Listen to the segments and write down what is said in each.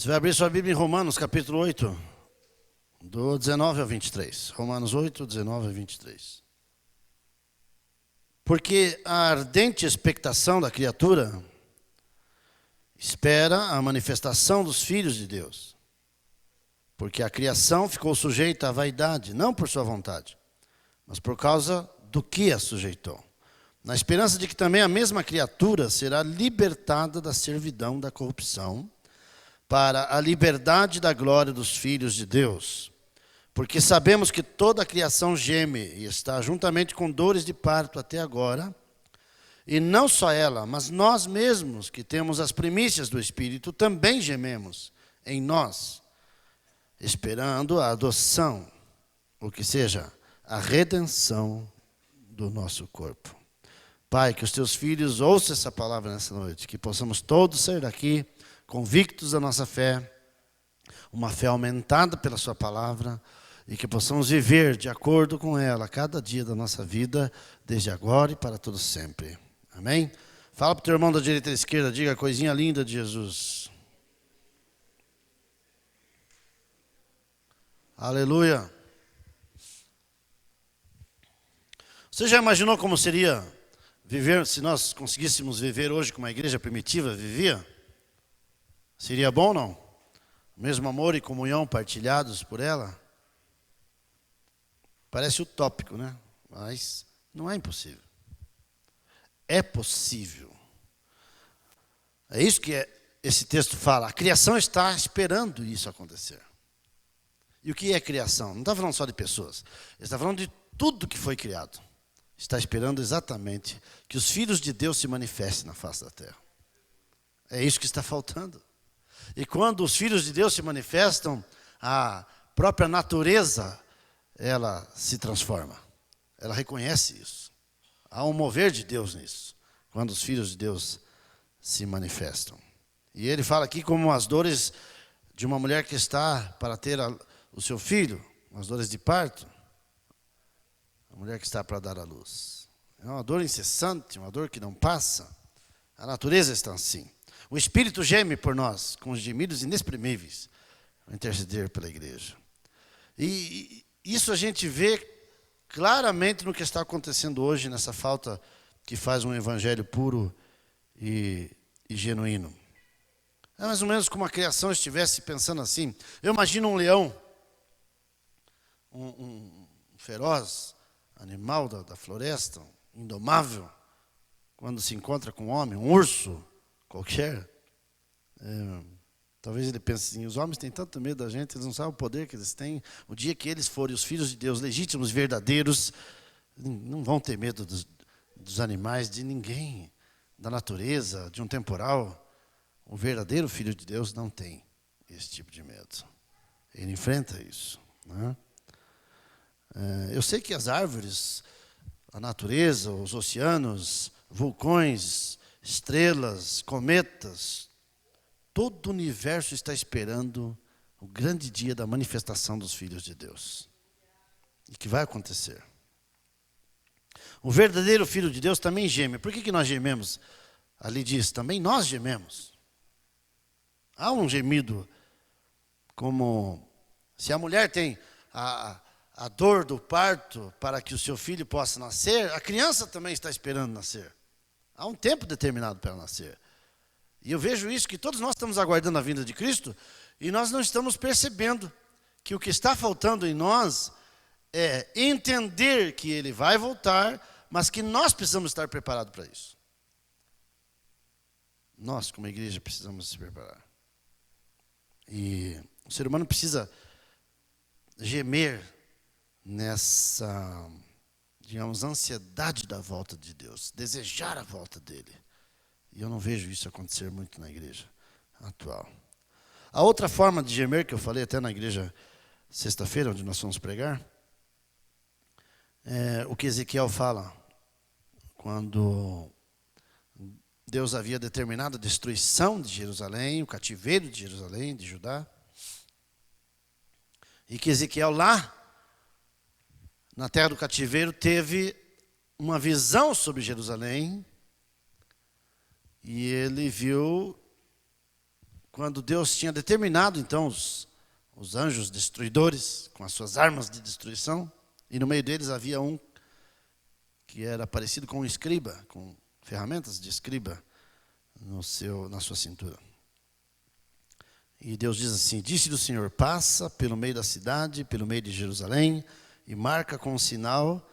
Você vai abrir sua Bíblia em Romanos, capítulo 8, do 19 ao 23. Romanos 8, 19 ao 23. Porque a ardente expectação da criatura espera a manifestação dos filhos de Deus. Porque a criação ficou sujeita à vaidade, não por sua vontade, mas por causa do que a sujeitou. Na esperança de que também a mesma criatura será libertada da servidão da corrupção para a liberdade da glória dos filhos de Deus. Porque sabemos que toda a criação geme e está juntamente com dores de parto até agora. E não só ela, mas nós mesmos, que temos as primícias do Espírito, também gememos em nós, esperando a adoção, ou que seja, a redenção do nosso corpo. Pai, que os teus filhos ouçam essa palavra nessa noite, que possamos todos sair daqui convictos da nossa fé, uma fé aumentada pela sua palavra, e que possamos viver de acordo com ela cada dia da nossa vida, desde agora e para todo sempre. Amém? Fala para o teu irmão da direita e da esquerda, diga a coisinha linda de Jesus. Aleluia. Você já imaginou como seria viver, se nós conseguíssemos viver hoje como a igreja primitiva vivia? Seria bom ou não? O mesmo amor e comunhão partilhados por ela? Parece utópico, né? Mas não é impossível. É possível. É isso que esse texto fala. A criação está esperando isso acontecer. E o que é criação? Não está falando só de pessoas. Ele está falando de tudo que foi criado. Está esperando exatamente que os filhos de Deus se manifestem na face da terra. É isso que está faltando. E quando os filhos de Deus se manifestam, a própria natureza, ela se transforma. Ela reconhece isso. Há um mover de Deus nisso, quando os filhos de Deus se manifestam. E ele fala aqui como as dores de uma mulher que está para ter o seu filho, as dores de parto. A mulher que está para dar à luz. É uma dor incessante, uma dor que não passa. A natureza está assim. O Espírito geme por nós, com os gemidos inexprimíveis, para interceder pela igreja. E isso a gente vê claramente no que está acontecendo hoje, nessa falta que faz um evangelho puro e genuíno. É mais ou menos como a criação estivesse pensando assim. Eu imagino um leão, um feroz animal da floresta, indomável, quando se encontra com um homem, um urso qualquer. Talvez ele pense assim, os homens têm tanto medo da gente, eles não sabem o poder que eles têm. O dia que eles forem os filhos de Deus, legítimos, verdadeiros, não vão ter medo dos animais, de ninguém, da natureza, de um temporal. O verdadeiro filho de Deus não tem esse tipo de medo. Ele enfrenta isso, né? Eu sei que as árvores, a natureza, os oceanos, vulcões, estrelas, cometas, todo o universo está esperando o grande dia da manifestação dos filhos de Deus. E que vai acontecer. O verdadeiro filho de Deus também geme. Por que nós gememos? Ali diz, também nós gememos. Há um gemido como se a mulher tem a dor do parto para que o seu filho possa nascer, a criança também está esperando nascer. Há um tempo determinado para ela nascer. E eu vejo isso, que todos nós estamos aguardando a vinda de Cristo e nós não estamos percebendo que o que está faltando em nós é entender que Ele vai voltar, mas que nós precisamos estar preparados para isso. Nós, como igreja, precisamos se preparar. E o ser humano precisa gemer nessa, digamos, ansiedade da volta de Deus, desejar a volta dele. E eu não vejo isso acontecer muito na igreja atual. A outra forma de gemer, que eu falei até na igreja sexta-feira, onde nós fomos pregar, é o que Ezequiel fala, quando Deus havia determinado a destruição de Jerusalém, o cativeiro de Jerusalém, de Judá, e que Ezequiel lá, na terra do cativeiro, teve uma visão sobre Jerusalém, e ele viu quando Deus tinha determinado, então, os anjos destruidores, com as suas armas de destruição, e no meio deles havia um que era parecido com um escriba, com ferramentas de escriba na sua cintura. E Deus diz assim: disse-lhe o Senhor, passa pelo meio da cidade, pelo meio de Jerusalém, e marca com um sinal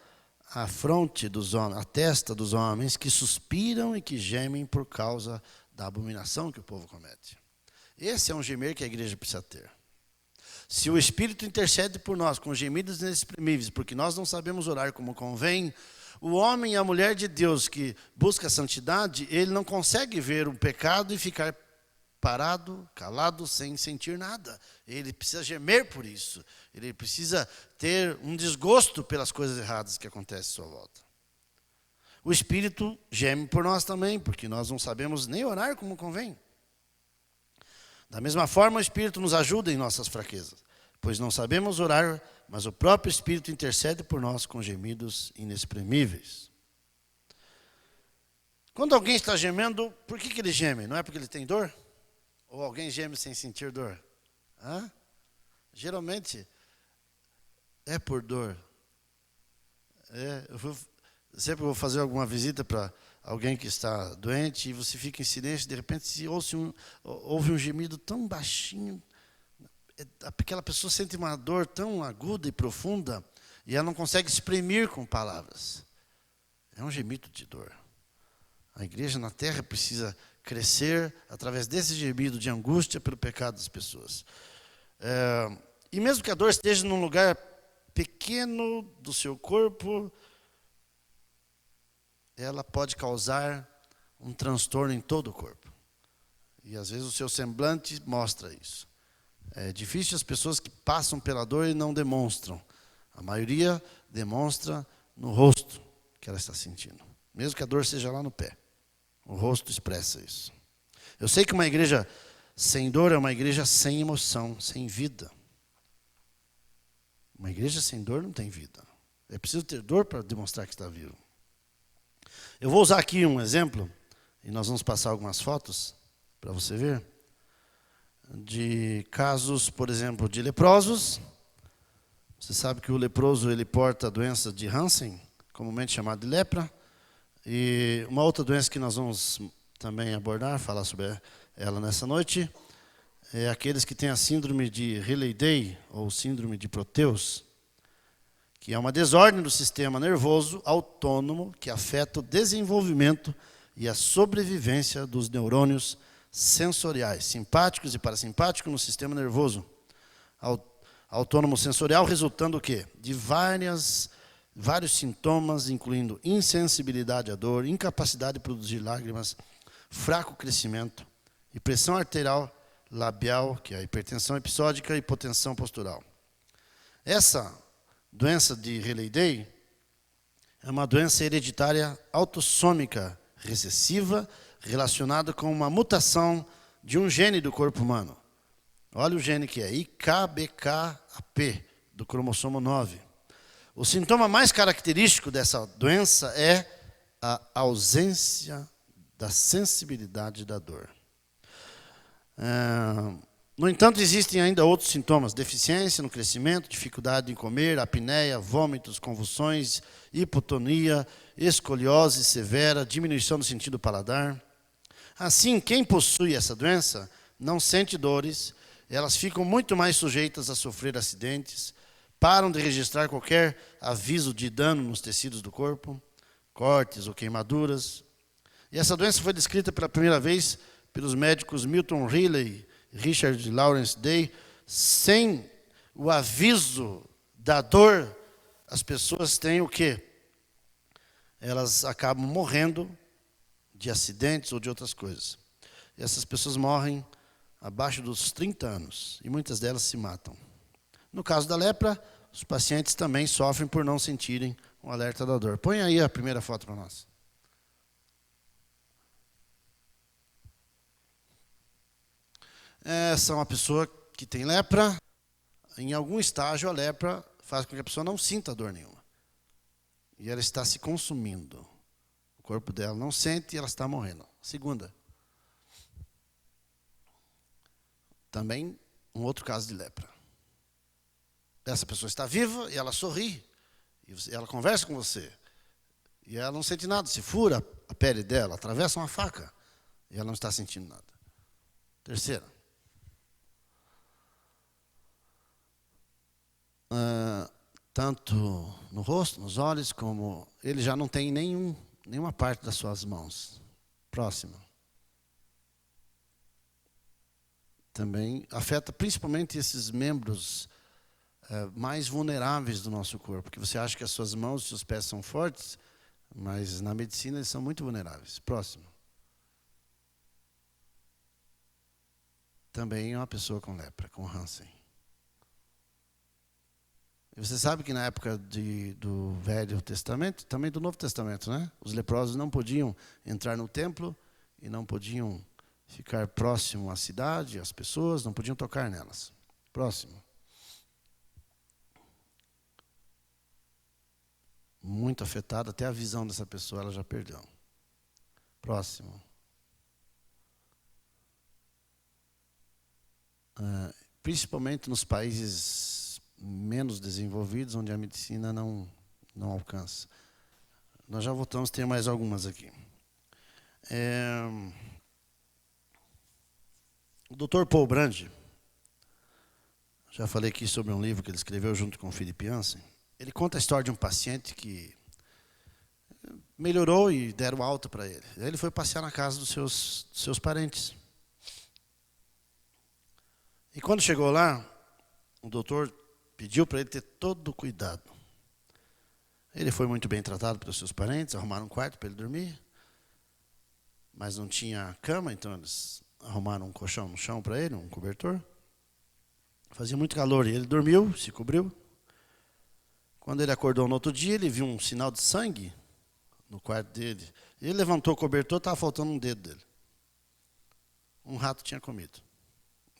a fronte dos homens, a testa dos homens que suspiram e que gemem por causa da abominação que o povo comete. Esse é um gemer que a igreja precisa ter. Se o Espírito intercede por nós com gemidos inexprimíveis, porque nós não sabemos orar como convém, o homem e a mulher de Deus que busca a santidade, ele não consegue ver o pecado e ficar parado, calado, sem sentir nada. Ele precisa gemer por isso. Ele precisa ter um desgosto pelas coisas erradas que acontecem à sua volta. O Espírito geme por nós também, porque nós não sabemos nem orar como convém. Da mesma forma, o Espírito nos ajuda em nossas fraquezas, pois não sabemos orar, mas o próprio Espírito intercede por nós com gemidos inexprimíveis. Quando alguém está gemendo, por que ele geme? Não é porque ele tem dor? Ou alguém geme sem sentir dor? Geralmente é por dor. Sempre vou fazer alguma visita para alguém que está doente e você fica em silêncio, de repente se ouve um gemido tão baixinho, aquela pessoa sente uma dor tão aguda e profunda e ela não consegue exprimir com palavras. É um gemido de dor. A igreja na terra precisa crescer através desse gemido de angústia pelo pecado das pessoas. E mesmo que a dor esteja num lugar pequeno do seu corpo, ela pode causar um transtorno em todo o corpo. E às vezes o seu semblante mostra isso. É difícil as pessoas que passam pela dor e não demonstram. A maioria demonstra no rosto que ela está sentindo. Mesmo que a dor seja lá no pé. O rosto expressa isso. Eu sei que uma igreja sem dor é uma igreja sem emoção, sem vida. Uma igreja sem dor não tem vida. É preciso ter dor para demonstrar que está vivo. Eu vou usar aqui um exemplo, e nós vamos passar algumas fotos para você ver, de casos, por exemplo, de leprosos. Você sabe que o leproso ele porta a doença de Hansen, comumente chamada de lepra. E uma outra doença que nós vamos também abordar, falar sobre ela nessa noite, é aqueles que têm a síndrome de Riley-Day, ou síndrome de Proteus, que é uma desordem do sistema nervoso autônomo que afeta o desenvolvimento e a sobrevivência dos neurônios sensoriais, simpáticos e parasimpáticos no sistema nervoso autônomo sensorial, resultando o quê? De vários sintomas, incluindo insensibilidade à dor, incapacidade de produzir lágrimas, fraco crescimento, e pressão arterial labial, que é a hipertensão episódica e hipotensão postural. Essa doença de Riley-Day é uma doença hereditária autossômica recessiva relacionada com uma mutação de um gene do corpo humano. Olha o gene que é IKBKP, do cromossomo 9. O sintoma mais característico dessa doença é a ausência da sensibilidade da dor. No entanto, existem ainda outros sintomas: deficiência no crescimento, dificuldade em comer, apneia, vômitos, convulsões, hipotonia, escoliose severa, diminuição do sentido do paladar. Assim, quem possui essa doença não sente dores, elas ficam muito mais sujeitas a sofrer acidentes, param de registrar qualquer aviso de dano nos tecidos do corpo, cortes ou queimaduras. E essa doença foi descrita pela primeira vez pelos médicos Milton Riley e Richard Lawrence Day. Sem o aviso da dor, as pessoas têm o quê? Elas acabam morrendo de acidentes ou de outras coisas. E essas pessoas morrem abaixo dos 30 anos, e muitas delas se matam. No caso da lepra, os pacientes também sofrem por não sentirem um alerta da dor. Põe aí a primeira foto para nós. Essa é uma pessoa que tem lepra. Em algum estágio, a lepra faz com que a pessoa não sinta dor nenhuma. E ela está se consumindo. O corpo dela não sente e ela está morrendo. Segunda. Também um outro caso de lepra. Essa pessoa está viva e ela sorri. E ela conversa com você. E ela não sente nada. Se fura a pele dela, atravessa uma faca. E ela não está sentindo nada. Terceira. Tanto no rosto, nos olhos, como ele já não tem nenhuma parte das suas mãos. Próxima. Também afeta principalmente esses membros mais vulneráveis do nosso corpo. Porque você acha que as suas mãos e seus pés são fortes, mas na medicina eles são muito vulneráveis. Próximo. Também é uma pessoa com lepra, com Hansen. E você sabe que na época do Velho Testamento, também do Novo Testamento, né? Os leprosos não podiam entrar no templo e não podiam ficar próximo à cidade, às pessoas, não podiam tocar nelas. Próximo. Muito afetado, até a visão dessa pessoa ela já perdeu. Próximo. Principalmente nos países menos desenvolvidos, onde a medicina não alcança. Nós já voltamos a ter mais algumas aqui. O Dr. Paul Brand, já falei aqui sobre um livro que ele escreveu junto com o Philip Yancey. Ele conta a história de um paciente que melhorou e deram alta para ele. Ele foi passear na casa dos seus parentes. E quando chegou lá, o doutor pediu para ele ter todo o cuidado. Ele foi muito bem tratado pelos seus parentes, arrumaram um quarto para ele dormir, mas não tinha cama, então eles arrumaram um colchão no chão para ele, um cobertor. Fazia muito calor e ele dormiu, se cobriu. Quando ele acordou no outro dia, ele viu um sinal de sangue no quarto dele. Ele levantou o cobertor, estava faltando um dedo dele. Um rato tinha comido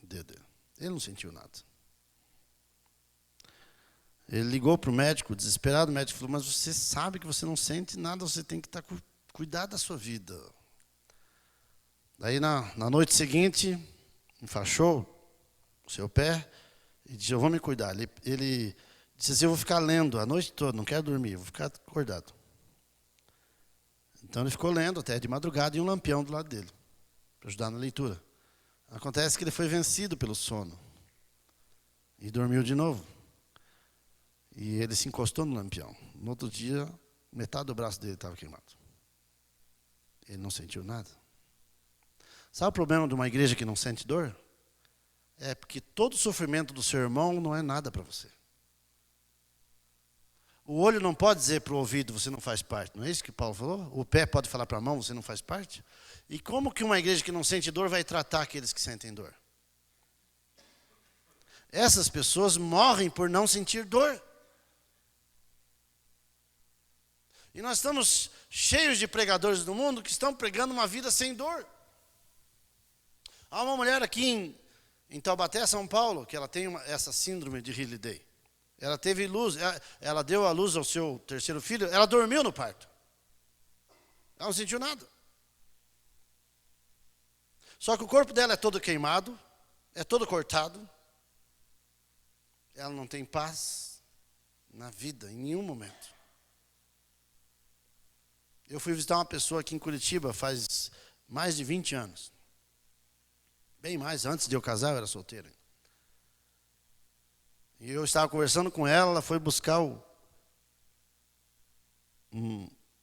o dedo dele. Ele não sentiu nada. Ele ligou para o médico, desesperado. O médico falou, mas você sabe que você não sente nada, você tem que cuidar da sua vida. Daí, na noite seguinte, enfaixou o seu pé e disse, eu vou me cuidar. Ele disse assim, eu vou ficar lendo a noite toda, não quero dormir, vou ficar acordado. Então ele ficou lendo até de madrugada e um lampião do lado dele, para ajudar na leitura. Acontece que ele foi vencido pelo sono e dormiu de novo. E ele se encostou no lampião. No outro dia, metade do braço dele estava queimado. Ele não sentiu nada. Sabe o problema de uma igreja que não sente dor? É porque todo o sofrimento do seu irmão não é nada para você. O olho não pode dizer para o ouvido, você não faz parte. Não é isso que Paulo falou? O pé pode falar para a mão, você não faz parte? E como que uma igreja que não sente dor vai tratar aqueles que sentem dor? Essas pessoas morrem por não sentir dor. E nós estamos cheios de pregadores do mundo que estão pregando uma vida sem dor. Há uma mulher aqui em Taubaté, São Paulo, que ela tem essa síndrome de Riley-Day. Ela teve luz, ela deu a luz ao seu terceiro filho, ela dormiu no parto. Ela não sentiu nada. Só que o corpo dela é todo queimado, é todo cortado. Ela não tem paz na vida, em nenhum momento. Eu fui visitar uma pessoa aqui em Curitiba faz mais de 20 anos. Bem mais, antes de eu casar, eu era solteiro. E eu estava conversando com ela, ela foi buscar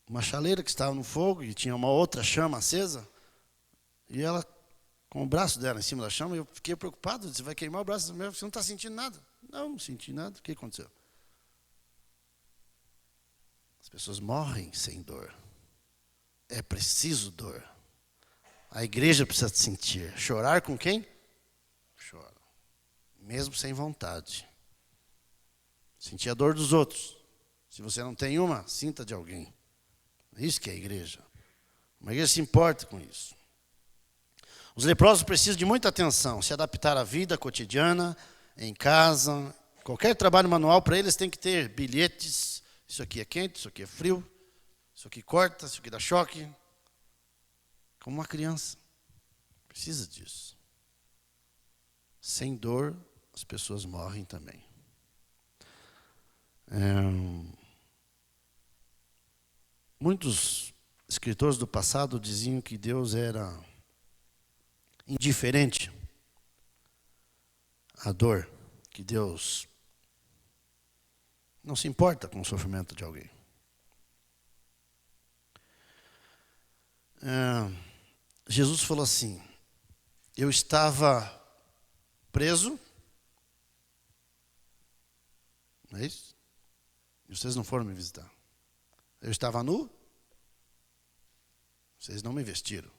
uma chaleira que estava no fogo e tinha uma outra chama acesa. E ela, com o braço dela em cima da chama, eu fiquei preocupado, disse, vai queimar o braço meu, você não está sentindo nada. Não senti nada, o que aconteceu? As pessoas morrem sem dor. É preciso dor. A igreja precisa sentir. Chorar com quem? Chora. Mesmo sem vontade. Sentir a dor dos outros. Se você não tem uma, sinta de alguém. Isso que é a igreja. Uma igreja se importa com isso. Os leprosos precisam de muita atenção, se adaptar à vida cotidiana, em casa. Qualquer trabalho manual para eles tem que ter bilhetes. Isso aqui é quente, isso aqui é frio. Isso aqui corta, isso aqui dá choque. Como uma criança. Precisa disso. Sem dor, as pessoas morrem também. Muitos escritores do passado diziam que Deus era indiferente à dor, que Deus não se importa com o sofrimento de alguém. Jesus falou assim: eu estava preso, não é isso? E vocês não foram me visitar. Eu estava nu, vocês não me vestiram.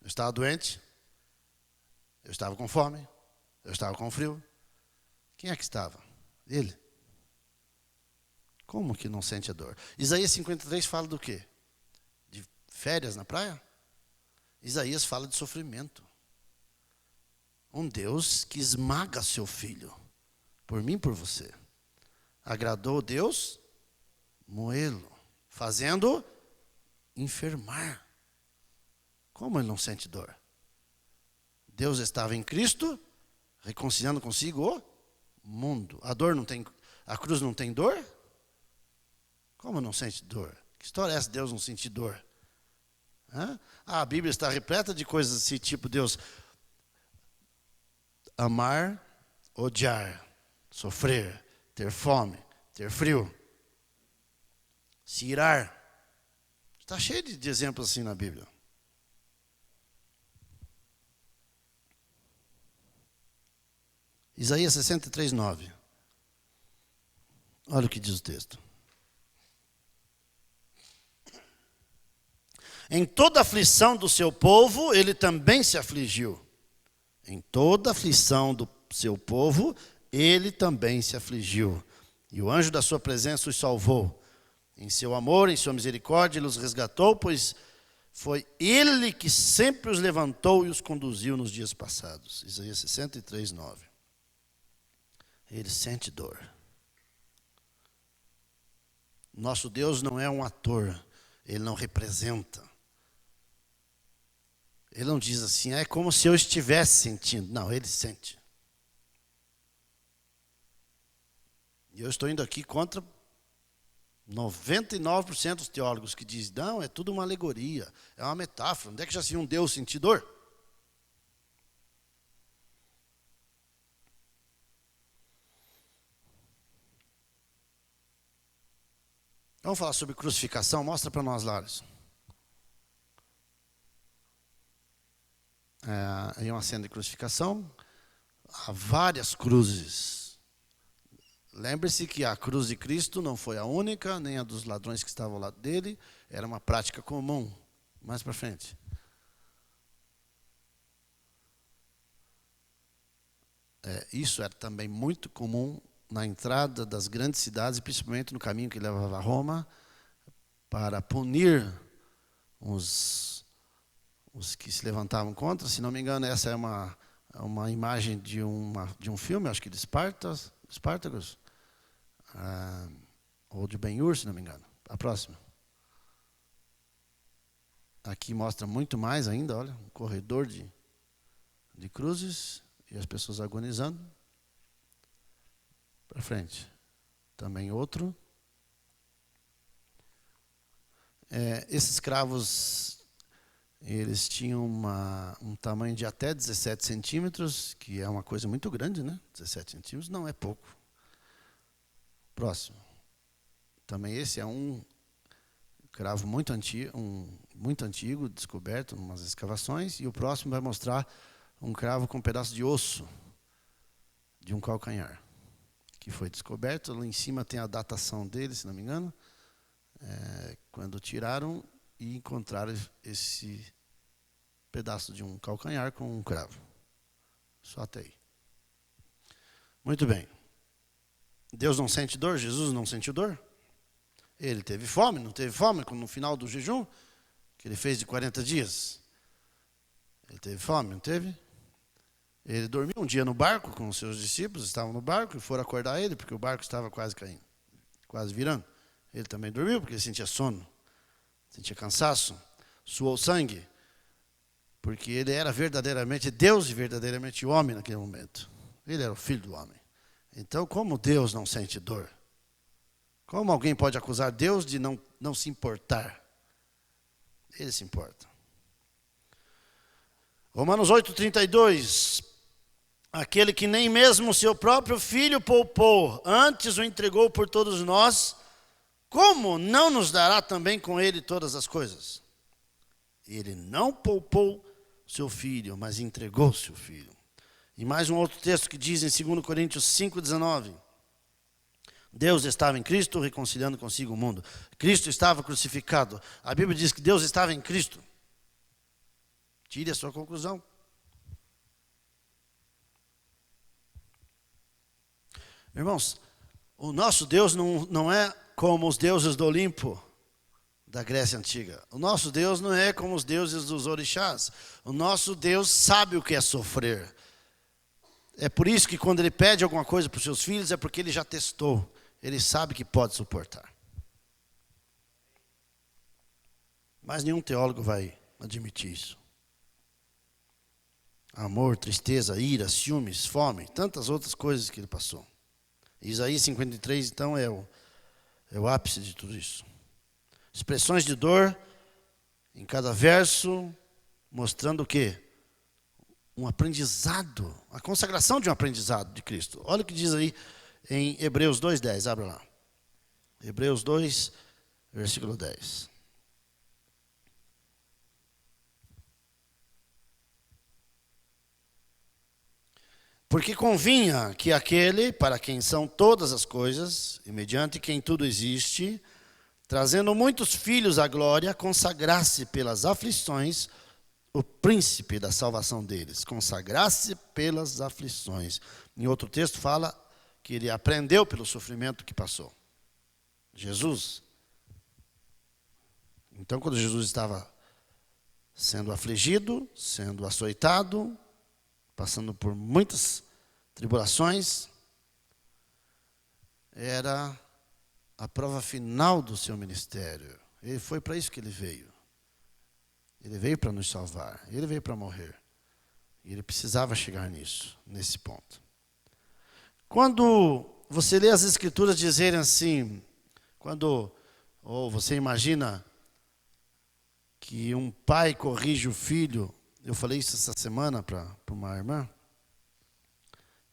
Eu estava doente, eu estava com fome, eu estava com frio. Quem é que estava? Ele. Como que não sente a dor? Isaías 53 fala do quê? De férias na praia? Isaías fala de sofrimento. Um Deus que esmaga seu filho, por mim e por você. Agradou Deus? Moê-lo, fazendo enfermar. Como ele não sente dor? Deus estava em Cristo, reconciliando consigo o mundo. A cruz não tem dor? Como não sente dor? Que história é essa, Deus não sentir dor? A Bíblia está repleta de coisas desse tipo: Deus amar, odiar, sofrer, ter fome, ter frio, se irar. Está cheio de exemplos assim na Bíblia. Isaías 63, 9. Olha o que diz o texto. Em toda aflição do seu povo, ele também se afligiu. Em toda aflição do seu povo, ele também se afligiu. E o anjo da sua presença os salvou. Em seu amor, em sua misericórdia, ele os resgatou, pois foi ele que sempre os levantou e os conduziu nos dias passados. Isaías 63, 9. Ele sente dor. Nosso Deus não é um ator, ele não representa. Ele não diz assim: é como se eu estivesse sentindo. Não, ele sente. E eu estou indo aqui contra 99% dos teólogos que dizem: não, é tudo uma alegoria, é uma metáfora. Onde é que já se viu um Deus sentir dor? Vamos falar sobre crucificação? Mostra para nós, Lares. Aí uma cena de crucificação. Há várias cruzes. Lembre-se que a cruz de Cristo não foi a única, nem a dos ladrões que estavam ao lado dele. Era uma prática comum. Mais para frente. Isso era também muito comum na entrada das grandes cidades, principalmente no caminho que levava a Roma, para punir os que se levantavam contra. Se não me engano, essa é uma imagem de um filme, acho que de Espartacus, ou de Ben-Hur, se não me engano. A próxima. Aqui mostra muito mais ainda, olha, um corredor de cruzes e as pessoas agonizando. Para frente. Também outro. Esses cravos, eles tinham um tamanho de até 17 centímetros, que é uma coisa muito grande, né? 17 centímetros não é pouco. Próximo. Também esse é um cravo muito antigo, descoberto em umas escavações. E o próximo vai mostrar um cravo com um pedaço de osso de um calcanhar, que foi descoberto. Lá em cima tem a datação dele, se não me engano, quando tiraram e encontraram esse pedaço de um calcanhar com um cravo. Só até aí. Muito bem. Deus não sente dor? Jesus não sentiu dor? Ele teve fome, não teve fome no final do jejum que ele fez de 40 dias? Ele teve fome, não teve? Ele dormiu um dia no barco com os seus discípulos, estavam no barco e foram acordar ele, porque o barco estava quase caindo, quase virando. Ele também dormiu, porque ele sentia sono, sentia cansaço, suou sangue. Porque ele era verdadeiramente Deus e verdadeiramente homem naquele momento. Ele era o filho do homem. Então, como Deus não sente dor? Como alguém pode acusar Deus de não se importar? Ele se importa. Romanos 8:32. Aquele que nem mesmo seu próprio filho poupou, antes o entregou por todos nós, como não nos dará também com ele todas as coisas? Ele não poupou seu filho, mas entregou seu filho. E mais um outro texto que diz em 2 Coríntios 5:19. Deus estava em Cristo reconciliando consigo o mundo. Cristo estava crucificado. A Bíblia diz que Deus estava em Cristo. Tire a sua conclusão. Irmãos, o nosso Deus não é como os deuses do Olimpo, da Grécia Antiga. O nosso Deus não é como os deuses dos orixás. O nosso Deus sabe o que é sofrer. É por isso que quando ele pede alguma coisa para os seus filhos, é porque ele já testou. Ele sabe que pode suportar. Mas nenhum teólogo vai admitir isso. Amor, tristeza, ira, ciúmes, fome, tantas outras coisas que ele passou. Isaías 53, então, é o ápice de tudo isso. Expressões de dor em cada verso, mostrando o quê? Um aprendizado, a consagração de um aprendizado de Cristo. Olha o que diz aí em Hebreus 2:10, abra lá. Hebreus 2, versículo 10. Porque convinha que aquele para quem são todas as coisas, e mediante quem tudo existe, trazendo muitos filhos à glória, consagrasse pelas aflições o príncipe da salvação deles. Consagrasse pelas aflições. Em outro texto fala que ele aprendeu pelo sofrimento que passou. Jesus. Então, quando Jesus estava sendo afligido, sendo açoitado, passando por muitas tribulações, era a prova final do seu ministério. E foi para isso que ele veio. Ele veio para nos salvar. Ele veio para morrer. E ele precisava chegar nesse ponto. Quando você lê as Escrituras dizerem assim, ou você imagina que um pai corrige o filho. Eu falei isso essa semana para uma irmã.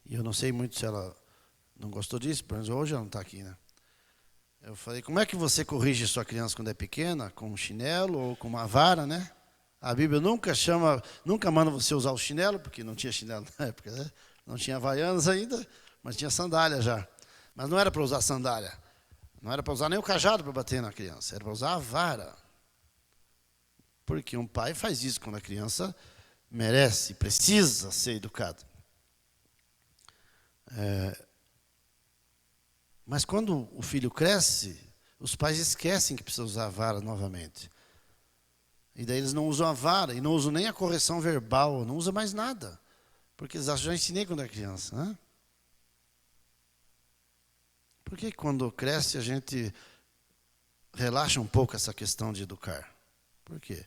E eu não sei muito se ela não gostou disso, mas hoje ela não está aqui, né? Eu falei, como é que você corrige sua criança quando é pequena? Com um chinelo ou com uma vara, né? A Bíblia nunca manda você usar o chinelo, porque não tinha chinelo na época, né? Não tinha havaianas ainda, mas tinha sandália já. Mas não era para usar sandália. Não era para usar nem o cajado para bater na criança, era para usar a vara. Porque um pai faz isso quando a criança merece, precisa ser educada. Mas quando o filho cresce, os pais esquecem que precisa usar a vara novamente. E daí eles não usam a vara, e não usam nem a correção verbal, não usam mais nada. Porque eles acham, já ensinei quando é criança. Né? Por que quando cresce a gente relaxa um pouco essa questão de educar? Por quê?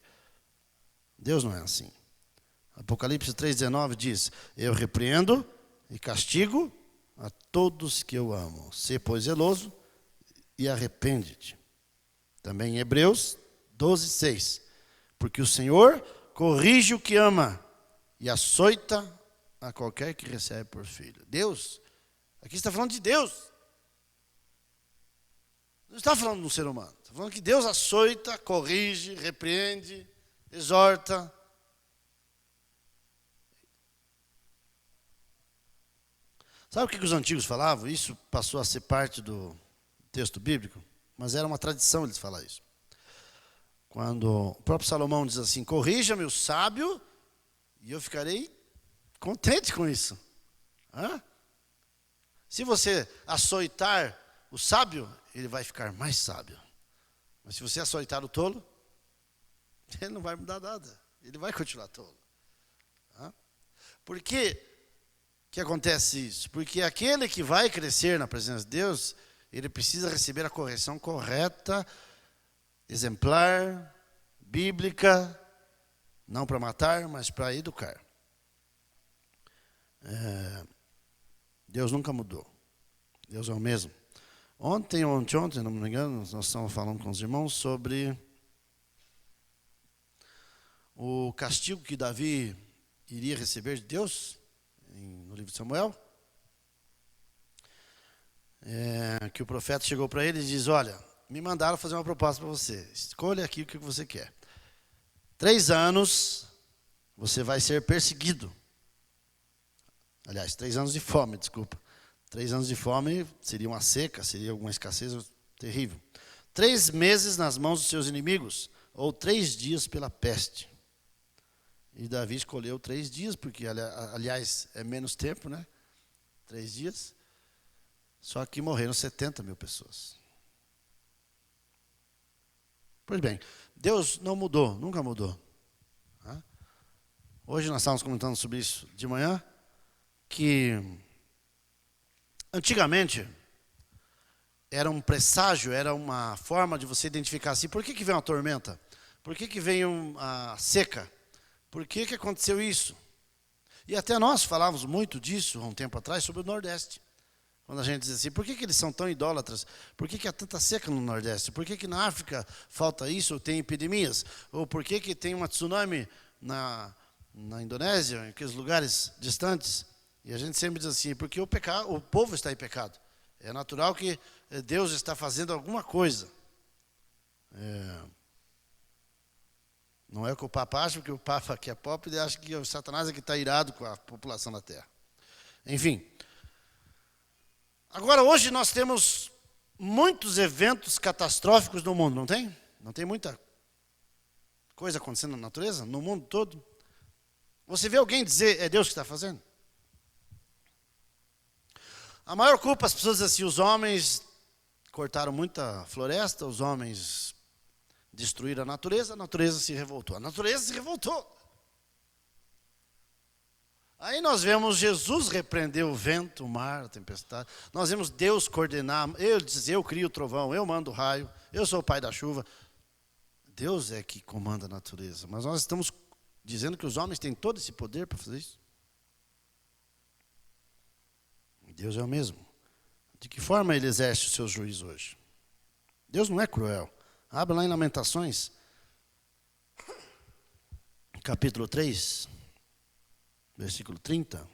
Deus não é assim. Apocalipse 3,19 diz, eu repreendo e castigo a todos que eu amo. Sê, pois, zeloso e arrepende-te. Também em Hebreus 12:6. Porque o Senhor corrige o que ama e açoita a qualquer que recebe por filho. Deus, aqui está falando de Deus. Não está falando de um ser humano. Está falando que Deus açoita, corrige, repreende, exorta. Sabe o que os antigos falavam? Isso passou a ser parte do texto bíblico, mas era uma tradição eles falar isso. Quando o próprio Salomão diz assim, corrija-me o sábio, e eu ficarei contente com isso. Hã? Se você açoitar o sábio, ele vai ficar mais sábio. Mas se você açoitar o tolo, ele não vai mudar nada. Ele vai continuar tolo. Hã? Por que acontece isso? Porque aquele que vai crescer na presença de Deus, ele precisa receber a correção correta, exemplar, bíblica, Não para matar, mas para educar. Deus nunca mudou. Deus é o mesmo. Ontem, não me engano, nós estávamos falando com os irmãos sobre o castigo que Davi iria receber de Deus, no livro de Samuel. Que o profeta chegou para ele e diz: olha, me mandaram fazer uma proposta para você. Escolha aqui o que você quer. 3 anos você vai ser perseguido. Aliás, 3 anos de fome, desculpa. 3 anos de fome seria uma seca, seria alguma escassez terrível. 3 meses nas mãos dos seus inimigos, ou 3 dias pela peste. E Davi escolheu 3 dias, porque, aliás, é menos tempo, né? 3 dias. Só que morreram 70 mil pessoas. Pois bem, Deus não mudou, nunca mudou. Hoje nós estávamos comentando sobre isso de manhã, que antigamente era um presságio, era uma forma de você identificar assim, por que vem uma tormenta? Por que vem uma seca? Por que aconteceu isso? E até nós falávamos muito disso há um tempo atrás sobre o Nordeste. Quando a gente diz assim, por que eles são tão idólatras? Por que há tanta seca no Nordeste? Por que na África falta isso, ou tem epidemias? Ou por que tem uma tsunami na Indonésia, em aqueles lugares distantes? E a gente sempre diz assim, porque o povo está em pecado. É natural que Deus está fazendo alguma coisa. Não é o que o Papa acha, porque o Papa que é pop, ele acha que o Satanás é que está irado com a população da Terra. Enfim. Agora, hoje nós temos muitos eventos catastróficos no mundo, não tem? Não tem muita coisa acontecendo na natureza, no mundo todo? Você vê alguém dizer, é Deus que está fazendo? A maior culpa, as pessoas dizem assim, os homens cortaram muita floresta, os homens destruíram a natureza se revoltou. A natureza se revoltou. Aí nós vemos Jesus repreender o vento, o mar, a tempestade. Nós vemos Deus coordenar. Ele diz, eu crio o trovão, eu mando o raio, eu sou o pai da chuva. Deus é que comanda a natureza. Mas nós estamos dizendo que os homens têm todo esse poder para fazer isso. Deus é o mesmo. De que forma ele exerce o seu juízo hoje? Deus não é cruel. Abra lá em Lamentações, capítulo 3. Versículo 30.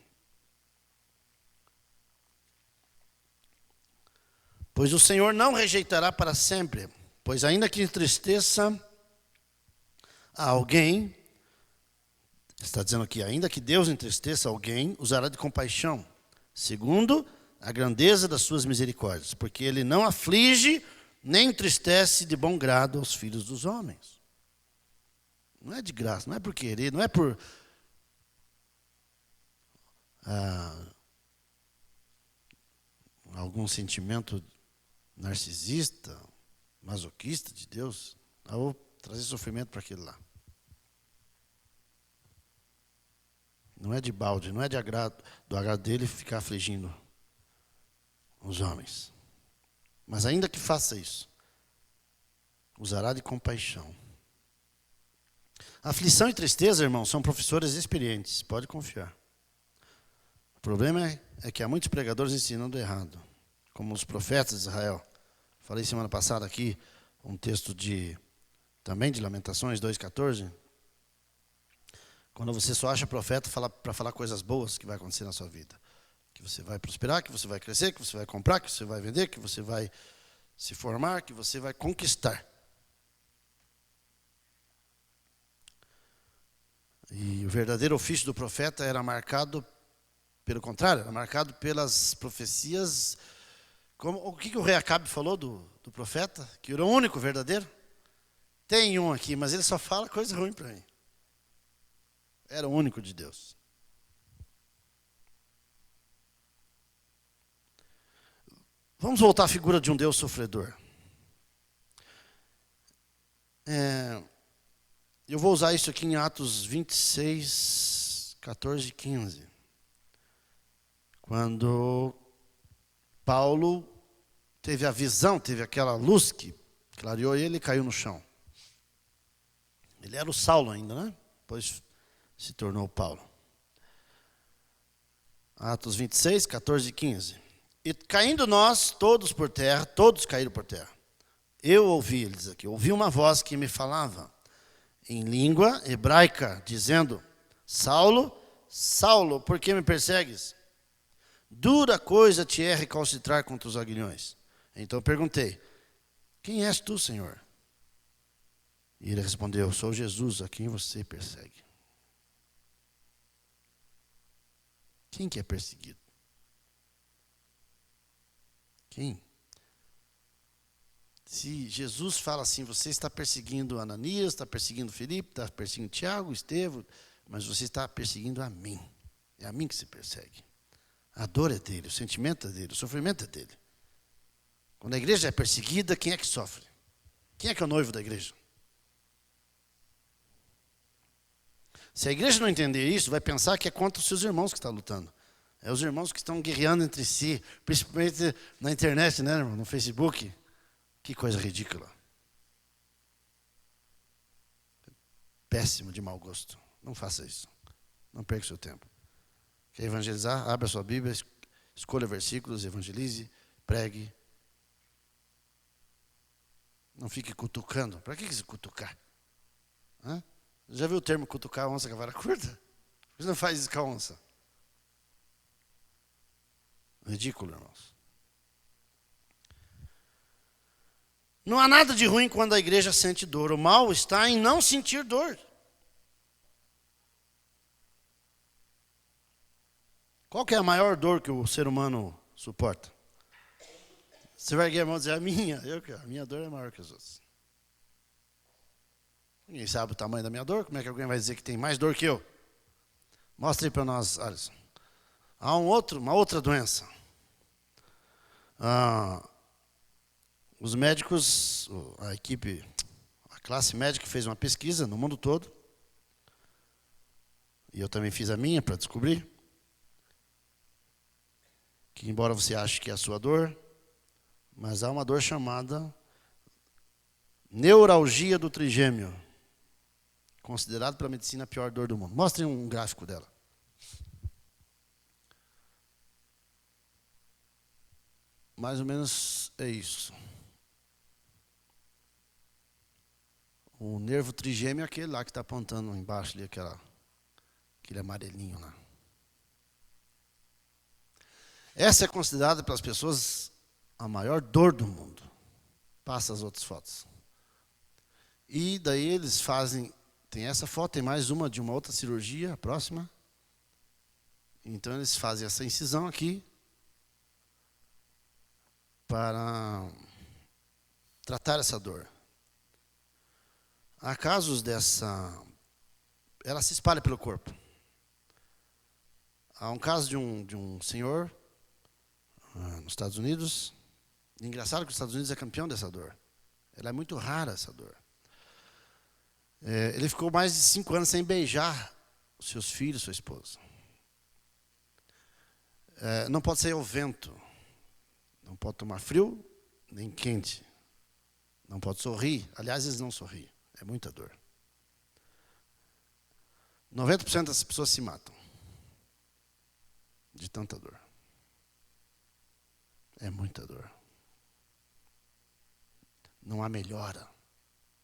Pois o Senhor não rejeitará para sempre, pois ainda que entristeça a alguém, está dizendo aqui, ainda que Deus entristeça alguém, usará de compaixão, segundo a grandeza das suas misericórdias, porque ele não aflige, nem entristece de bom grado aos filhos dos homens. Não é de graça, não é por querer, não é por algum sentimento narcisista, masoquista de Deus. Eu vou trazer sofrimento para aquele lá. Não é de balde, não é do agrado dele ficar afligindo os homens. Mas ainda que faça isso, usará de compaixão. Aflição e tristeza, irmãos, são professores experientes, pode confiar. O problema é que há muitos pregadores ensinando errado, como os profetas de Israel. Falei semana passada aqui um texto também de Lamentações 2,14. Quando você só acha profeta para falar coisas boas que vai acontecer na sua vida. Que você vai prosperar, que você vai crescer, que você vai comprar, que você vai vender, que você vai se formar, que você vai conquistar. E o verdadeiro ofício do profeta era marcado, pelo contrário, era marcado pelas profecias. O que o rei Acabe falou do profeta? Que era o único verdadeiro? Tem um aqui, mas ele só fala coisa ruim para mim. Era o único de Deus. Vamos voltar à figura de um Deus sofredor. Eu vou usar isso aqui em Atos 26, 14 e 15. Quando Paulo teve a visão, teve aquela luz que clareou ele e caiu no chão. Ele era o Saulo ainda, né? depois se tornou Paulo. Atos 26, 14 e 15. E caindo nós, todos por terra, todos caíram por terra. Eu ouvi, ele diz aqui, ouvi uma voz que me falava em língua hebraica, dizendo, Saulo, Saulo, por que me persegues? Dura coisa te é recalcitrar contra os aguilhões. Então eu perguntei, quem és tu, Senhor? E ele respondeu, sou Jesus, a quem você persegue. Quem que é perseguido? Quem? Se Jesus fala assim, você está perseguindo Ananias, está perseguindo Filipe, está perseguindo Tiago, Estevão, mas você está perseguindo a mim. É a mim que se persegue. A dor é dele, o sentimento é dele, o sofrimento é dele. Quando a igreja é perseguida, quem é que sofre? Quem é que é o noivo da igreja? Se a igreja não entender isso, vai pensar que é contra os seus irmãos que está lutando. É os irmãos que estão guerreando entre si, principalmente na internet, né, irmão? No Facebook. Que coisa ridícula. Péssimo, de mau gosto. Não faça isso. Não perca o seu tempo. Quer evangelizar? Abra a sua Bíblia, escolha versículos, evangelize, pregue. Não fique cutucando. Para que se cutucar? Hã? Já viu o termo cutucar a onça com a vara curta? Por que você não faz isso com a onça? Ridículo, irmãos. Não há nada de ruim quando a igreja sente dor. O mal está em não sentir dor. Qual que é a maior dor que o ser humano suporta? Você vai erguer a mão e dizer, a minha dor é maior que as outras. Ninguém sabe o tamanho da minha dor. Como é que alguém vai dizer que tem mais dor que eu? Mostre aí para nós, Alisson. Há uma outra doença. Os médicos, a classe médica fez uma pesquisa no mundo todo. E eu também fiz a minha para descobrir que, embora você ache que é a sua dor, mas há uma dor chamada neuralgia do trigêmeo, considerado pela medicina a pior dor do mundo. Mostrem um gráfico dela. Mais ou menos é isso. O nervo trigêmeo é aquele lá que está apontando embaixo ali, aquele amarelinho lá. Essa é considerada pelas pessoas a maior dor do mundo. Passa as outras fotos. E daí eles fazem, tem essa foto, tem mais uma de uma outra cirurgia, a próxima. Então eles fazem essa incisão aqui para tratar essa dor. Há casos ela se espalha pelo corpo. Há um caso de um senhor nos Estados Unidos. Engraçado que os Estados Unidos é campeão dessa dor. Ela é muito rara, essa dor. Ele ficou mais de 5 anos sem beijar os seus filhos, sua esposa. Não pode sair ao vento. Não pode tomar frio, nem quente. Não pode sorrir. Aliás, eles não sorriem. É muita dor. 90% das pessoas se matam de tanta dor. É muita dor. Não há melhora.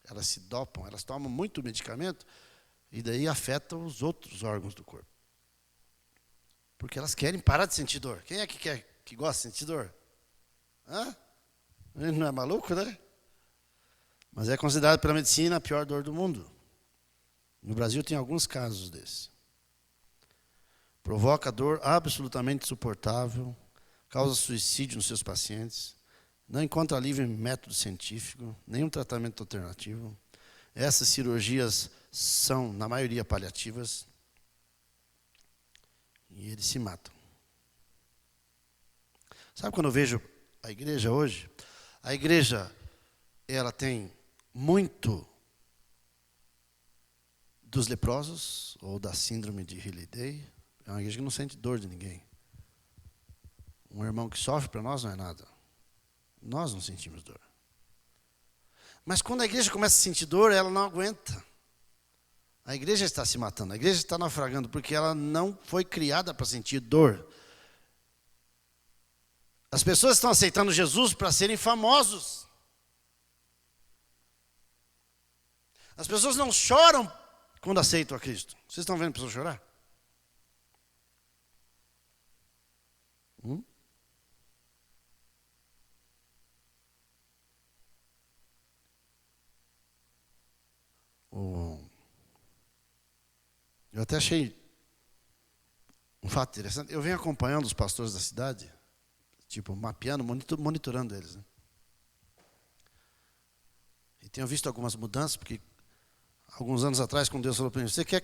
Elas se dopam, elas tomam muito medicamento e daí afetam os outros órgãos do corpo. Porque elas querem parar de sentir dor. Quem é que gosta de sentir dor? Hã? Não é maluco, né? Mas é considerado pela medicina a pior dor do mundo. No Brasil tem alguns casos desses. Provoca dor absolutamente insuportável, causa suicídio nos seus pacientes, não encontra alívio em método científico, nenhum tratamento alternativo. Essas cirurgias são, na maioria, paliativas. E eles se matam. Sabe quando eu vejo a igreja hoje? A igreja, ela tem muito dos leprosos, ou da síndrome de Hilley-Day. É uma igreja que não sente dor de ninguém. Um irmão que sofre para nós não é nada. Nós não sentimos dor. Mas quando a igreja começa a sentir dor, ela não aguenta. A igreja está se matando, a igreja está naufragando, porque ela não foi criada para sentir dor. As pessoas estão aceitando Jesus para serem famosos. As pessoas não choram quando aceitam a Cristo. Vocês estão vendo pessoas chorar? Eu até achei um fato interessante. Eu venho acompanhando os pastores da cidade, tipo, mapeando, monitorando eles, né? E tenho visto algumas mudanças, porque alguns anos atrás, quando Deus falou para mim, você quer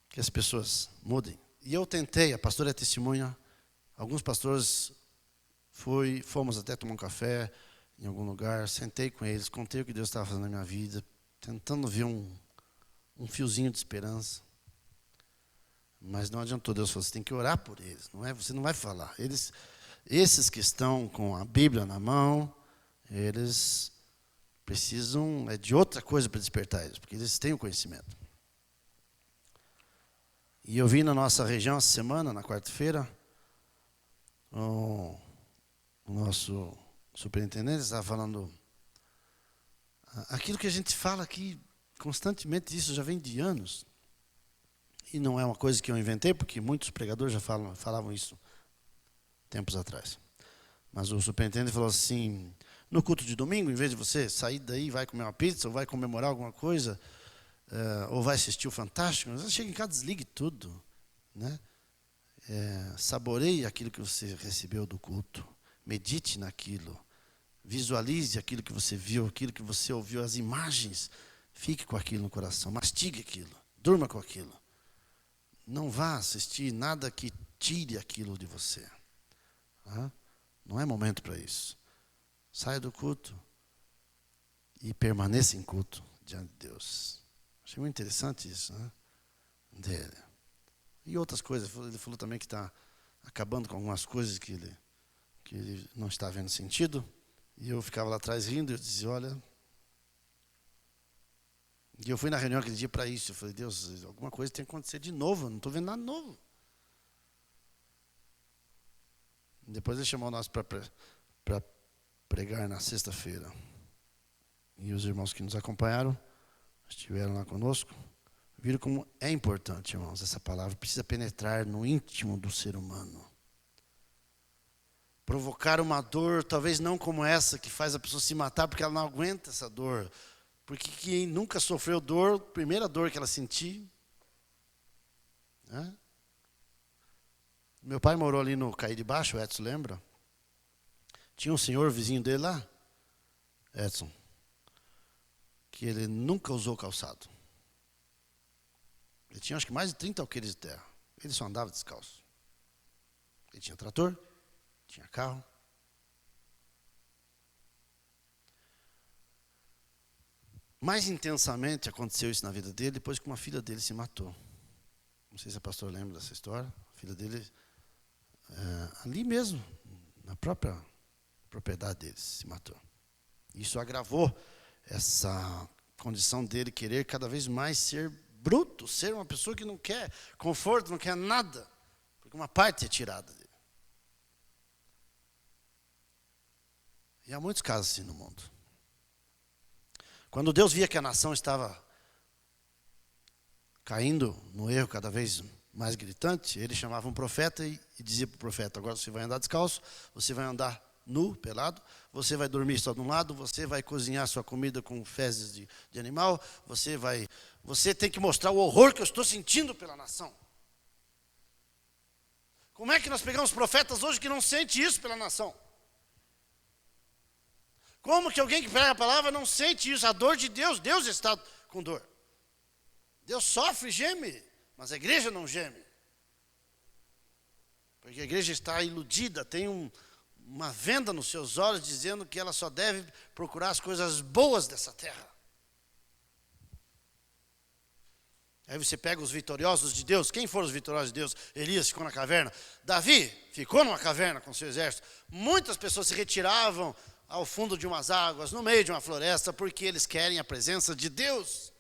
que as pessoas mudem? E eu tentei, a pastora é testemunha, alguns pastores fomos até tomar um café em algum lugar, sentei com eles, contei o que Deus estava fazendo na minha vida, tentando ver um fiozinho de esperança. Mas não adiantou. Deus falou, você tem que orar por eles, você não vai falar. Esses que estão com a Bíblia na mão, eles precisam de outra coisa para despertar eles, porque eles têm o conhecimento. E eu vi na nossa região essa semana, na quarta-feira, o nosso superintendente estava falando aquilo que a gente fala aqui constantemente, isso já vem de anos. E não é uma coisa que eu inventei, porque muitos pregadores já falavam isso tempos atrás. Mas o superintendente falou assim, no culto de domingo, em vez de você sair daí, vai comer uma pizza, ou vai comemorar alguma coisa, ou vai assistir o Fantástico, você chega em casa, desligue tudo, né? Saboreie aquilo que você recebeu do culto, medite naquilo, visualize aquilo que você viu, aquilo que você ouviu, as imagens, fique com aquilo no coração, mastigue aquilo, durma com aquilo. Não vá assistir nada que tire aquilo de você. Não é momento para isso. Saia do culto e permaneça em culto diante de Deus. Achei muito interessante isso, né? Dele. E outras coisas. Ele falou também que está acabando com algumas coisas que ele não está vendo sentido. E eu ficava lá atrás rindo e eu dizia, olha... E eu fui na reunião aquele dia para isso. Eu falei, Deus, alguma coisa tem que acontecer de novo. Eu não estou vendo nada novo. Depois ele chamou nós para pregar na sexta-feira. E os irmãos que nos acompanharam, estiveram lá conosco, viram como é importante, irmãos, essa palavra precisa penetrar no íntimo do ser humano. Provocar uma dor, talvez não como essa, que faz a pessoa se matar porque ela não aguenta essa dor. Porque quem nunca sofreu dor, a primeira dor que ela sentiu. Né? Meu pai morou ali no Caí de Baixo, o Edson lembra? Tinha um senhor vizinho dele lá, Edson, que ele nunca usou calçado. Ele tinha acho que mais de 30 alqueires de terra. Ele só andava descalço. Ele tinha trator, tinha carro. Mais intensamente aconteceu isso na vida dele depois que uma filha dele se matou. Não sei se a pastora lembra dessa história. A filha dele, ali mesmo, na própria propriedade dele, se matou. Isso agravou essa condição dele querer cada vez mais ser bruto, ser uma pessoa que não quer conforto, não quer nada, porque uma parte é tirada dele. E há muitos casos assim no mundo. Quando Deus via que a nação estava caindo no erro cada vez mais gritante, ele chamava um profeta e dizia para o profeta, agora você vai andar descalço, você vai andar nu, pelado, você vai dormir só de um lado, você vai cozinhar sua comida com fezes de animal, você tem que mostrar o horror que eu estou sentindo pela nação. Como é que nós pegamos profetas hoje que não sente isso pela nação? Como que alguém que prega a palavra não sente isso? A dor de Deus, Deus está com dor. Deus sofre, geme, mas a igreja não geme. Porque a igreja está iludida, tem uma venda nos seus olhos dizendo que ela só deve procurar as coisas boas dessa terra. Aí você pega os vitoriosos de Deus. Quem foram os vitoriosos de Deus? Elias ficou na caverna. Davi ficou numa caverna com seu exército. Muitas pessoas se retiravam ao fundo de umas águas, no meio de uma floresta, porque eles querem a presença de Deus.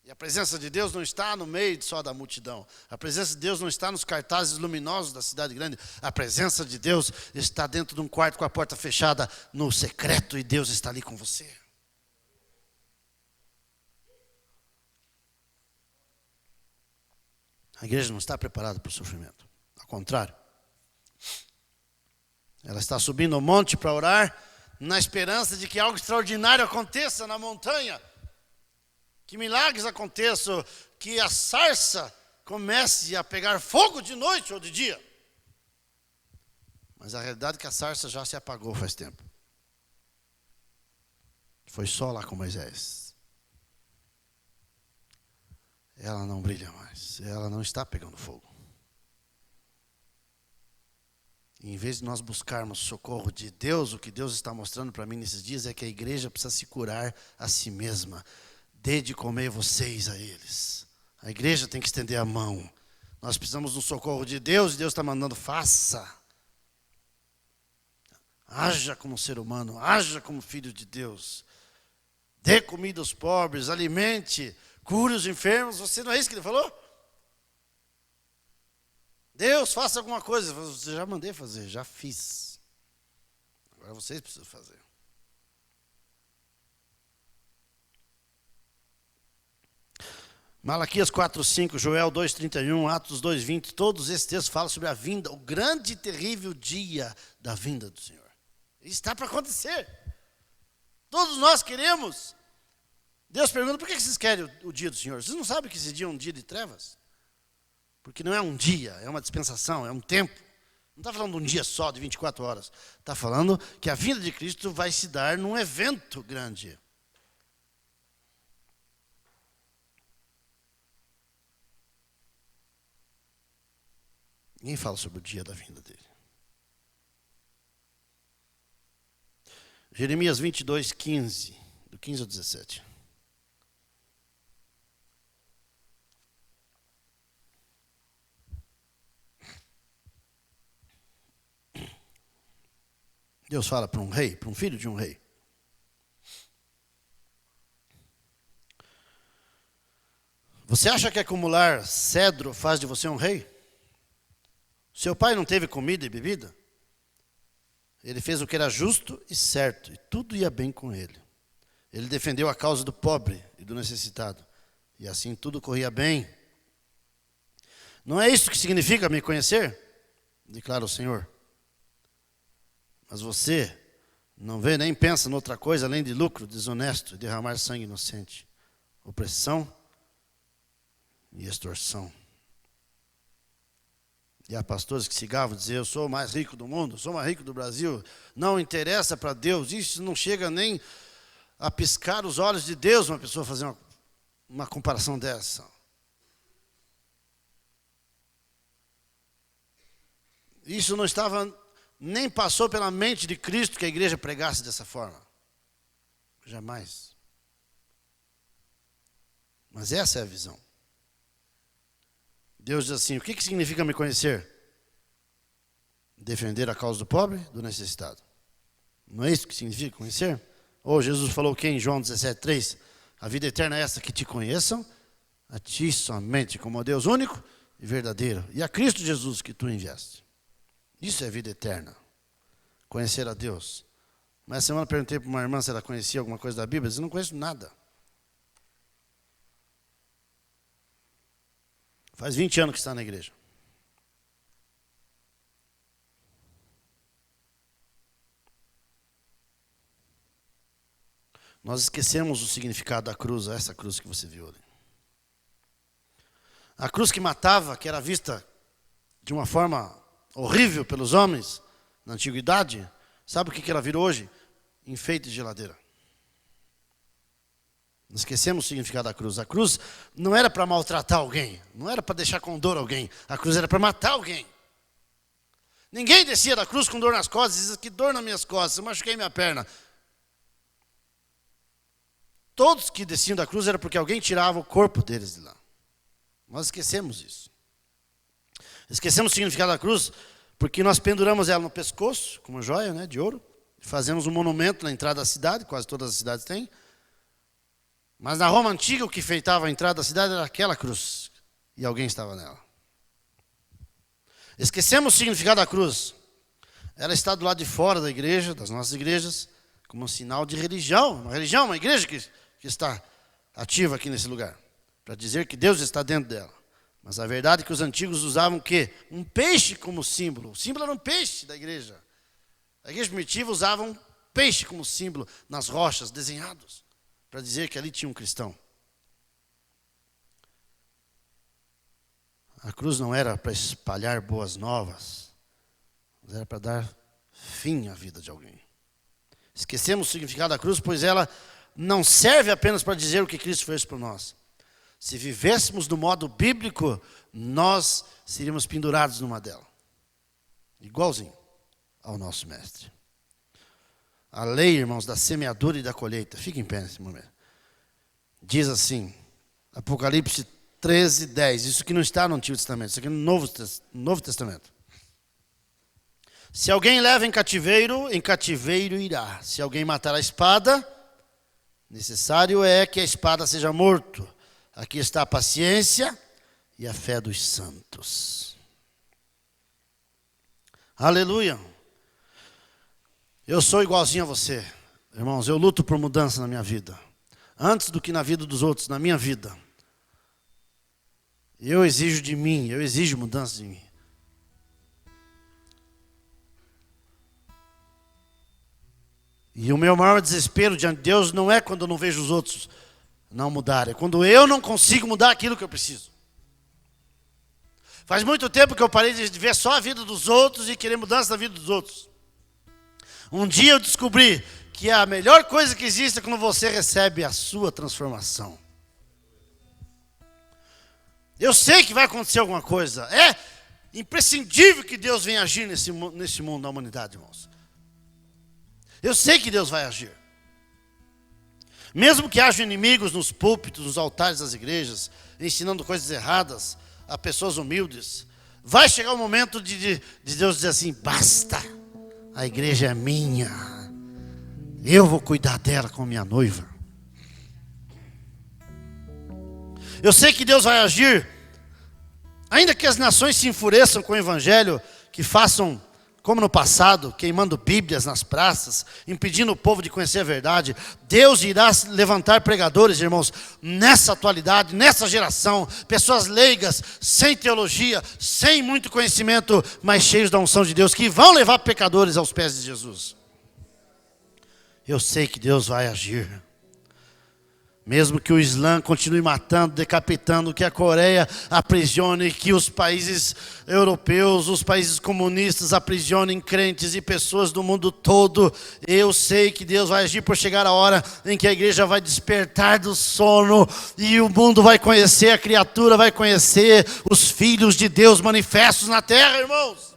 E a presença de Deus não está no meio só da multidão. A presença de Deus não está nos cartazes luminosos da cidade grande. A presença de Deus está dentro de um quarto com a porta fechada, no secreto, e Deus está ali com você. A igreja não está preparada para o sofrimento. Ao contrário. Ela está subindo ao monte para orar, na esperança de que algo extraordinário aconteça na montanha. Que milagres aconteçam, que a sarça comece a pegar fogo de noite ou de dia. Mas a realidade é que a sarça já se apagou faz tempo. Foi só lá com Moisés. Ela não brilha mais, ela não está pegando fogo. E em vez de nós buscarmos socorro de Deus, o que Deus está mostrando para mim nesses dias é que a igreja precisa se curar a si mesma. Dê de comer vocês a eles. A igreja tem que estender a mão. Nós precisamos do socorro de Deus, e Deus está mandando, faça. Haja como ser humano, haja como filho de Deus. Dê comida aos pobres, alimente, cure os enfermos. Você não é isso que ele falou? Deus, faça alguma coisa. Eu já mandei fazer, já fiz. Agora vocês precisam fazer. Malaquias 4:5, Joel 2:31, Atos 2:20, todos esses textos falam sobre a vinda, o grande e terrível dia da vinda do Senhor. Isso está para acontecer. Todos nós queremos. Deus pergunta, por que vocês querem o dia do Senhor? Vocês não sabem que esse dia é um dia de trevas? Porque não é um dia, é uma dispensação, é um tempo. Não está falando de um dia só, de 24 horas. Está falando que a vinda de Cristo vai se dar num evento grande. Ninguém fala sobre o dia da vinda dele. Jeremias 22:15, do 15 ao 17. Deus fala para um rei, para um filho de um rei. Você acha que acumular cedro faz de você um rei? Seu pai não teve comida e bebida? Ele fez o que era justo e certo, e tudo ia bem com ele. Ele defendeu a causa do pobre e do necessitado, e assim tudo corria bem. Não é isso que significa me conhecer? Declara o Senhor. Mas você não vê nem pensa noutra coisa além de lucro desonesto, derramar sangue inocente, opressão e extorsão. E há pastores que se gavam dizer, eu sou o mais rico do mundo, sou o mais rico do Brasil. Não interessa para Deus, isso não chega nem a piscar os olhos de Deus, uma pessoa fazer uma comparação dessa. Isso não estava, nem passou pela mente de Cristo que a igreja pregasse dessa forma. Jamais. Mas essa é a visão. Deus diz assim, o que significa me conhecer? Defender a causa do pobre, do necessitado. Não é isso que significa conhecer? Ou Jesus falou o que em João 17:3? A vida eterna é essa, que te conheçam, a ti somente, como a Deus único e verdadeiro, e a Cristo Jesus que tu enviaste. Isso é vida eterna. Conhecer a Deus. Mas essa semana eu perguntei para uma irmã se ela conhecia alguma coisa da Bíblia. Ela disse, não conheço nada. Faz 20 anos que está na igreja. Nós esquecemos o significado da cruz, essa cruz que você viu ali. A cruz que matava, que era vista de uma forma horrível pelos homens na antiguidade, sabe o que ela virou hoje? Enfeite de geladeira. Nós esquecemos o significado da cruz. A cruz não era para maltratar alguém, não era para deixar com dor alguém. A cruz era para matar alguém. Ninguém descia da cruz com dor nas costas e dizia, que dor nas minhas costas, eu machuquei minha perna. Todos que desciam da cruz era porque alguém tirava o corpo deles de lá. Nós esquecemos isso. Esquecemos o significado da cruz porque nós penduramos ela no pescoço, com uma joia, né, de ouro. Fazemos um monumento na entrada da cidade, quase todas as cidades têm. Mas na Roma antiga, o que enfeitava a entrada da cidade era aquela cruz. E alguém estava nela. Esquecemos o significado da cruz. Ela está do lado de fora da igreja, das nossas igrejas, como um sinal de religião. Uma igreja que está ativa aqui nesse lugar. Para dizer que Deus está dentro dela. Mas a verdade é que os antigos usavam o quê? Um peixe como símbolo. O símbolo era um peixe da igreja. A igreja primitiva usava um peixe como símbolo nas rochas, desenhados, para dizer que ali tinha um cristão. A cruz não era para espalhar boas novas, mas era para dar fim à vida de alguém. Esquecemos o significado da cruz, pois ela não serve apenas para dizer o que Cristo fez por nós. Se vivêssemos do modo bíblico, nós seríamos pendurados numa dela. Igualzinho ao nosso mestre. A lei, irmãos, da semeadura e da colheita. Fique em pé nesse momento. Diz assim, Apocalipse 13, 10. Isso que não está no Antigo Testamento, isso aqui no Novo Testamento. Se alguém leva em cativeiro irá. Se alguém matar a espada, necessário é que a espada seja morto. Aqui está a paciência e a fé dos santos. Aleluia. Eu sou igualzinho a você. Irmãos, eu luto por mudança na minha vida. Antes do que na vida dos outros, na minha vida. Eu exijo mudança de mim. E o meu maior desespero diante de Deus não é quando eu não vejo os outros não mudarem. É quando eu não consigo mudar aquilo que eu preciso. Faz muito tempo que eu parei de ver só a vida dos outros e querer mudança na vida dos outros. Um dia eu descobri que a melhor coisa que existe é quando você recebe a sua transformação. Eu sei que vai acontecer alguma coisa. É imprescindível que Deus venha agir nesse mundo da humanidade, irmãos. Eu sei que Deus vai agir. Mesmo que haja inimigos nos púlpitos, nos altares das igrejas, ensinando coisas erradas a pessoas humildes, vai chegar o momento de Deus dizer assim, basta, a igreja é minha, eu vou cuidar dela como minha noiva. Eu sei que Deus vai agir, ainda que as nações se enfureçam com o evangelho, que façam como no passado, queimando bíblias nas praças, impedindo o povo de conhecer a verdade. Deus irá levantar pregadores, irmãos, nessa atualidade, nessa geração, pessoas leigas, sem teologia, sem muito conhecimento, mas cheios da unção de Deus, que vão levar pecadores aos pés de Jesus. Eu sei que Deus vai agir. Mesmo que o Islã continue matando, decapitando, que a Coreia aprisione, que os países europeus, os países comunistas aprisionem crentes e pessoas do mundo todo, eu sei que Deus vai agir por chegar a hora em que a igreja vai despertar do sono e o mundo vai conhecer, a criatura vai conhecer os filhos de Deus manifestos na terra, irmãos.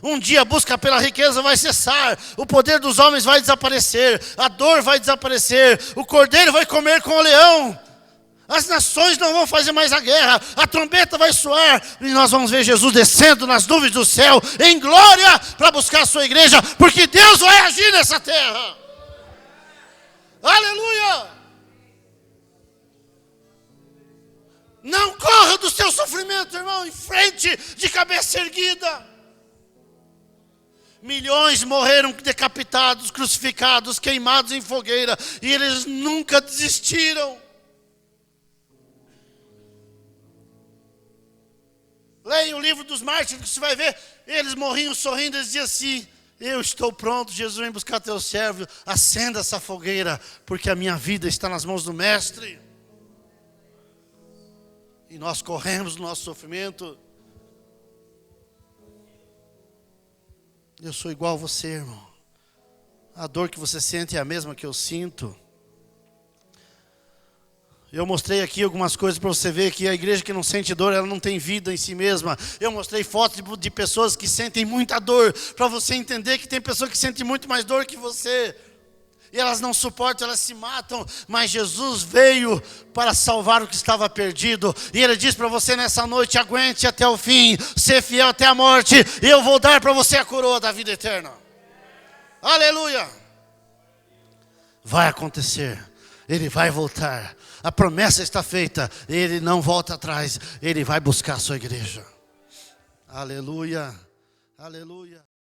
Um dia a busca pela riqueza vai cessar, o poder dos homens vai desaparecer, a dor vai desaparecer, o cordeiro vai comer com o leão, as nações não vão fazer mais a guerra, a trombeta vai soar, e nós vamos ver Jesus descendo nas nuvens do céu, em glória, para buscar a sua igreja, porque Deus vai agir nessa terra. Aleluia! Não corra do seu sofrimento, irmão, em frente, de cabeça erguida. Milhões morreram decapitados, crucificados, queimados em fogueira, e eles nunca desistiram. Leia o livro dos mártires, você vai ver, eles morriam sorrindo, eles diziam assim, eu estou pronto, Jesus vem buscar teu servo, acenda essa fogueira, porque a minha vida está nas mãos do Mestre. E nós corremos no nosso sofrimento. Eu sou igual a você, irmão. A dor que você sente é a mesma que eu sinto. Eu mostrei aqui algumas coisas para você ver que a igreja que não sente dor, ela não tem vida em si mesma. Eu mostrei fotos de pessoas que sentem muita dor, para você entender que tem pessoas que sentem muito mais dor que você. E elas não suportam, elas se matam, mas Jesus veio para salvar o que estava perdido. E Ele diz para você nessa noite, aguente até o fim, ser fiel até a morte, e eu vou dar para você a coroa da vida eterna. Aleluia! Vai acontecer. Ele vai voltar. A promessa está feita. Ele não volta atrás. Ele vai buscar a sua igreja. Aleluia. Aleluia.